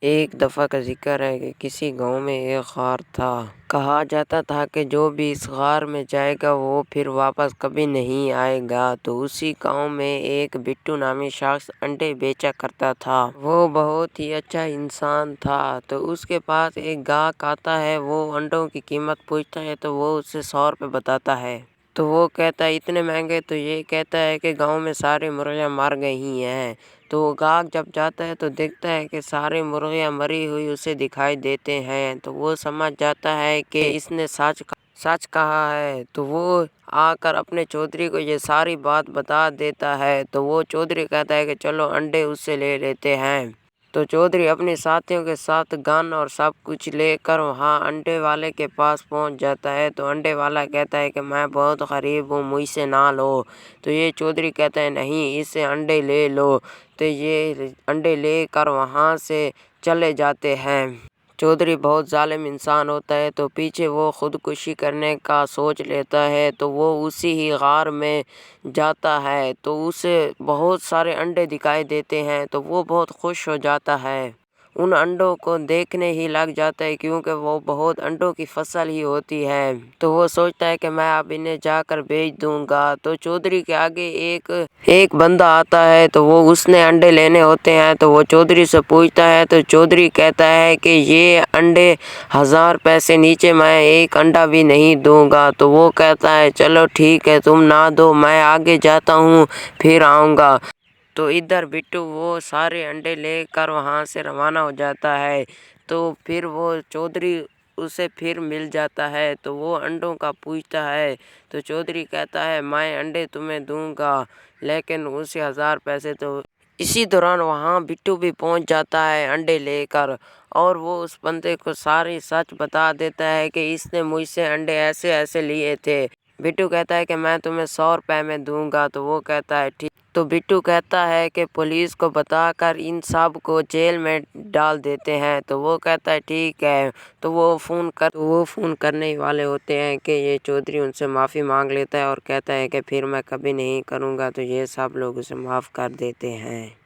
ایک دفعہ کا ذکر ہے کہ کسی گاؤں میں ایک غار تھا۔ کہا جاتا تھا کہ جو بھی اس غار میں جائے گا وہ پھر واپس کبھی نہیں آئے گا۔ تو اسی گاؤں میں ایک بٹو نامی شخص انڈے بیچا کرتا تھا۔ وہ بہت ہی اچھا انسان تھا۔ تو اس کے پاس ایک گاہک آتا ہے، وہ انڈوں کی قیمت پوچھتا ہے تو وہ اسے 100 روپے بتاتا ہے۔ تو وہ کہتا ہے اتنے مہنگے؟ تو یہ کہتا ہے کہ گاؤں میں ساری مرغیاں مر گئی ہیں۔ تو وہ گاہک جب جاتا ہے تو دیکھتا ہے کہ ساری مرغیاں مری ہوئی اسے دکھائی دیتے ہیں۔ تو وہ سمجھ جاتا ہے کہ اس نے سچ کہا ہے۔ تو وہ آ کر اپنے چودھری کو یہ ساری بات بتا دیتا ہے۔ تو وہ چودھری کہتا ہے کہ چلو انڈے اس سے لے لیتے ہیں۔ تو چودھری اپنے ساتھیوں کے ساتھ گن اور سب کچھ لے کر وہاں انڈے والے کے پاس پہنچ جاتا ہے۔ تو انڈے والا کہتا ہے کہ میں بہت غریب ہوں، مجھ سے نہ لو۔ تو یہ چودھری کہتا ہے نہیں، اس سے انڈے لے لو۔ تو یہ انڈے لے کر وہاں سے چلے جاتے ہیں۔ چودھری بہت ظالم انسان ہوتا ہے، تو پیچھے وہ خودکشی کرنے کا سوچ لیتا ہے۔ تو وہ اسی ہی غار میں جاتا ہے تو اسے بہت سارے انڈے دکھائی دیتے ہیں۔ تو وہ بہت خوش ہو جاتا ہے، ان انڈوں کو دیکھنے ہی لگ جاتا ہے کیونکہ وہ بہت انڈوں کی فصل ہی ہوتی ہے۔ تو وہ سوچتا ہے کہ میں اب انہیں جا کر بیچ دوں گا۔ تو چودھری کے آگے ایک بندہ آتا ہے، تو وہ اس نے انڈے لینے ہوتے ہیں۔ تو وہ چودھری سے پوچھتا ہے، تو چودھری کہتا ہے کہ یہ انڈے 1000 روپے سے نیچے میں ایک انڈا بھی نہیں دوں گا۔ تو وہ کہتا ہے چلو ٹھیک ہے، تم نہ دو، میں آگے جاتا ہوں پھر آؤں گا۔ تو ادھر بٹو وہ سارے انڈے لے کر وہاں سے روانہ ہو جاتا ہے۔ تو پھر وہ چودھری اسے پھر مل جاتا ہے، تو وہ انڈوں کا پوچھتا ہے۔ تو چودھری کہتا ہے میں انڈے تمہیں دوں گا لیکن اسے 1000 روپے سے۔ تو اسی دوران وہاں بٹو بھی پہنچ جاتا ہے انڈے لے کر، اور وہ اس بندے کو ساری سچ بتا دیتا ہے کہ اس نے مجھ سے انڈے ایسے ایسے لیے تھے۔ بٹو کہتا ہے کہ میں تمہیں 100 روپے میں دوں گا۔ تو وہ کہتا ہے ٹھیک۔ تو بٹو کہتا ہے کہ پولیس کو بتا کر ان سب کو جیل میں ڈال دیتے ہیں۔ تو وہ کہتا ہے ٹھیک ہے۔ تو وہ فون کرنے والے ہوتے ہیں کہ یہ چودھری ان سے معافی مانگ لیتا ہے اور کہتا ہے کہ پھر میں کبھی نہیں کروں گا۔ تو یہ سب لوگ اسے معاف کر دیتے ہیں۔